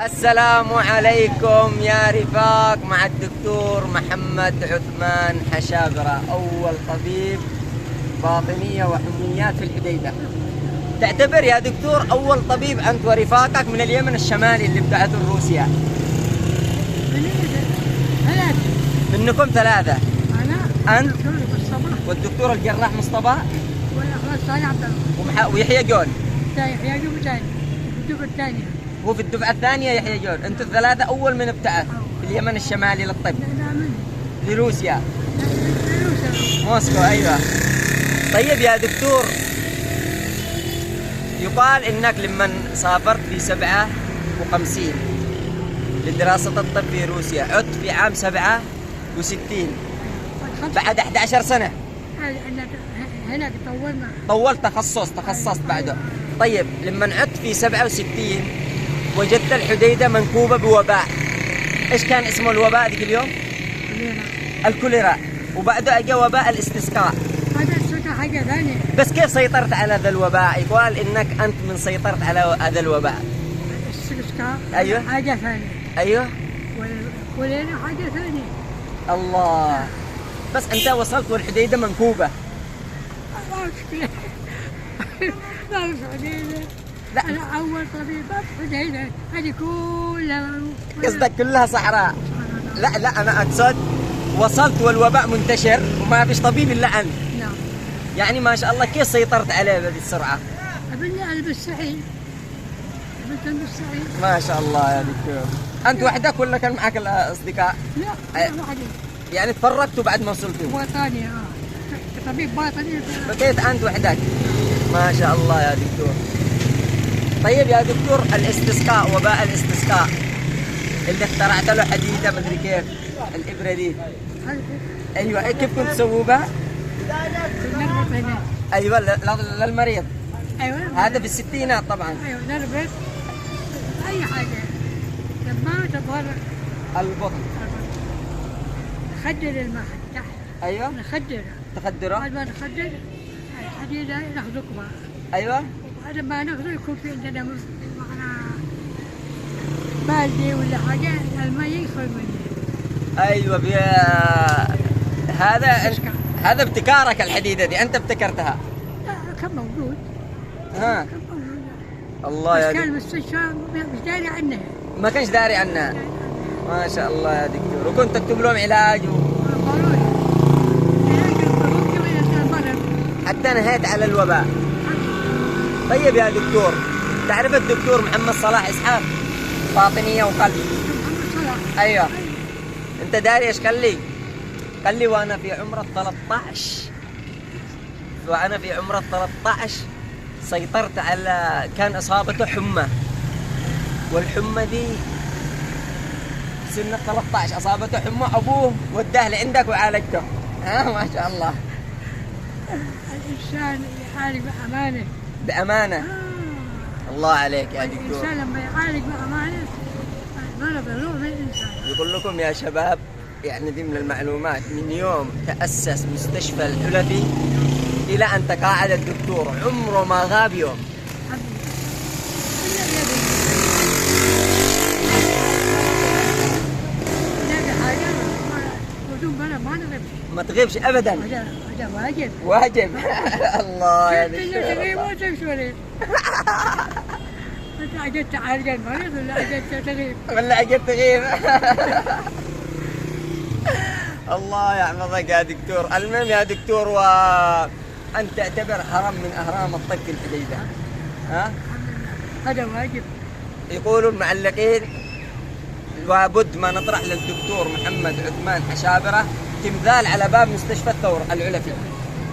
السلام عليكم يا رفاق، مع الدكتور محمد عثمان حشابرة، أول طبيب باطنية وحميات في الحديدة. تعتبر يا دكتور أول طبيب أنت ورفاقك من اليمن الشمالي اللي ابتعثوا روسيا. منكم ثلاثة. أنا أنت والدكتور الجراح مصطفى ويحيى جون. هو في الدفعة الثانية يحيى جون. أنتوا الثلاثة أول من ابتعث في اليمن الشمالي للطب لروسيا. موسكو. أيوة. طيب يا دكتور، يقال إنك لمن سافرت في 57 لدراسة الطب في روسيا عدت في عام 67 بعد 11 سنة. هناك طولت تخصصت بعده. طيب لما عدت في 67 وجدت الحديدة منكوبة بوباء. ايش كان اسمه الوباء ذيك اليوم؟ الكوليرا. وبعده اجى وباء الاستسقاء. هذا حاجة ثانية. بس كيف سيطرت على ذا الوباء؟ يقال انك انت من سيطرت على هذا الوباء. الاستسقاء ايوه حاجة ثانية. ايوه والكوليرا حاجة ثانية. الله. بس انت وصلت والحديدة منكوبة. ما مشكلة. ما مشكلة. لا أنا أول طبيب في الحديدة، هذه كلها قصدك كلها صحراء. لا انا اقصد وصلت والوباء منتشر وما فيش طبيب الا انت. نعم. يعني ما شاء الله، كيف سيطرت عليه بهذه السرعة؟ أبني ألبس صحيح. ألبس صحيح. ما شاء الله يا دكتور. أنت وحدك ولا كان معك الأصدقاء؟ لا أنا وحدي. يعني تفرقتوا بعد ما وصلتوا؟ باطني. طبيب باطني. بقيت أنت وحدك. ما شاء الله يا دكتور. طيب يا دكتور، الاستسقاء، وباء الاستسقاء اللي اخترعت له حديدة مدري كيف، الإبرة دي. أيوة، كيف كنت تسووا بها؟ نربط هنا. أيوة للمريض. أيوة. هذا في الستينات طبعا. أيوة نربط أي حاجة لما تظهر البطن. نخدر الماء تحت. أيوة. نخدره. تخدره. بعد ما نخدر الحديدة نخزقها. أيوة. بعد ما نخزق يكون في عندنا معنا بالدي ولا حاجة الماء يدخل منه. ايوه هذا ابتكارك الحديده دي، انت ابتكرتها. لا كان موجود. ها. كان موجود. الله يا بس كان دكتور. المستشفى مش داري عنها. ما كانش داري عنها. ما شاء الله يا دكتور. وكنت تكتب لهم علاج حتى نهيت على الوباء. طيب يا دكتور، تعرف الدكتور محمد صلاح اسحاق؟ باطنيه وقلب. ايوه. انت داري ايش قال لي؟ قال لي وانا في عمر 13 سيطرت على، كان اصابته حمى، والحمى دي سنة 13 اصابته حمى، ابوه وداه لعندك وعالجته. ما شاء الله. الإنسان يعالج بأمانة. بأمانة. الله عليك يا دكتور. الإنسان لما يعالج بأمانة ما بيروح من الإنسان. يقول لكم يا شباب، يعني دي من المعلومات، من يوم تأسس مستشفى الحلفي إلى أن تقاعد الدكتور عمره ما غاب يوم. ما تغيبش أبدا. هذا واجب. واجب. الله يا دكتور. تغيب وتشتري. أنت أجيت تعالج المريض ولا أجيت تغيب؟ ولا أجيت تغيب. الله يحفظك يا دكتور. المهم يا دكتور، وأنت تعتبر هرم من أهرام الطب في الحديدة. ها؟ هذا واجب. يقولوا المعلقين لابد ما نطرح للدكتور محمد عثمان حشابرة تمثال على باب مستشفى الثور العلفي.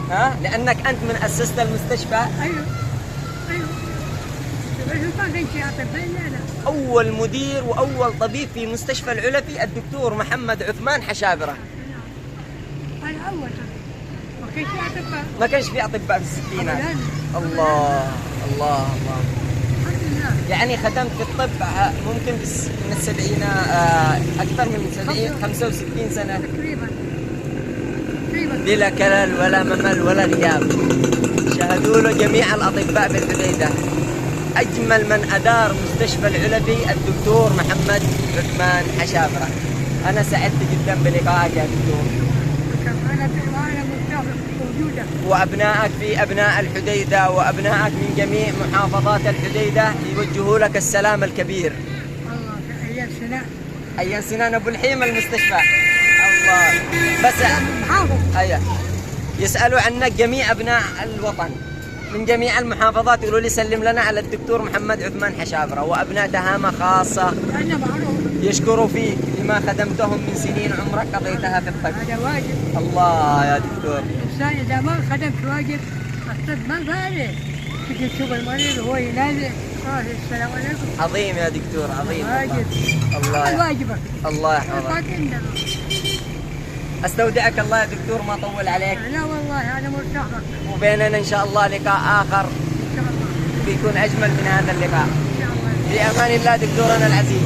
ها؟ لأنك أنت من أسست المستشفى. أيوه. ما كان شيء أطباء. لا. أول مدير وأول طبيب في مستشفى العلفي الدكتور محمد عثمان حشابرة. أنا أول طبيب. ما كان شيء أطباء. ما كانش في أطباء في الستينات. الله. الحمد لله. يعني خدمت في الطب ممكن من السبعينات، أكثر من 65 سنة تقريبا. بلا كلل ولا ممل ولا غياب. شاهدوا له جميع الأطباء بالحديدة. أجمل من أدار مستشفى العلفي الدكتور محمد عثمان حشابرة. أنا سعدت جدا بلقائك يا دكتور. أنا مرتاح وجودك. وأبنائك في أبناء الحديدة وأبنائك من جميع محافظات الحديدة يوجهوا لك السلام الكبير. الله في أيام سنة. أيام سنان أبو الحيم المستشفى. الله. بس محافظ. أيه. يسألوا عنك جميع أبناء الوطن من جميع المحافظات، يقولوا لي سلم لنا على الدكتور محمد عثمان حشابرة، وأبناء تهامة خاصة أنا معروف. يشكروا فيك لما خدمتهم من سنين عمرك قضيتها في الطب. هذا واجب. الله يا دكتور. الإنسان إذا ما خدمت واجب الطب ما فعله. تجي تشوف المريض وهو ينازل السلام عليكم. عظيم يا دكتور، عظيم. واجب. الله واجبك. الله يحفظك. استودعك الله يا دكتور، ما اطول عليك. لا والله أنا مرتاح لك. وبيننا ان شاء الله لقاء اخر إن شاء الله. بيكون اجمل من هذا اللقاء. إن شاء الله. في امان الله دكتورنا العزيز.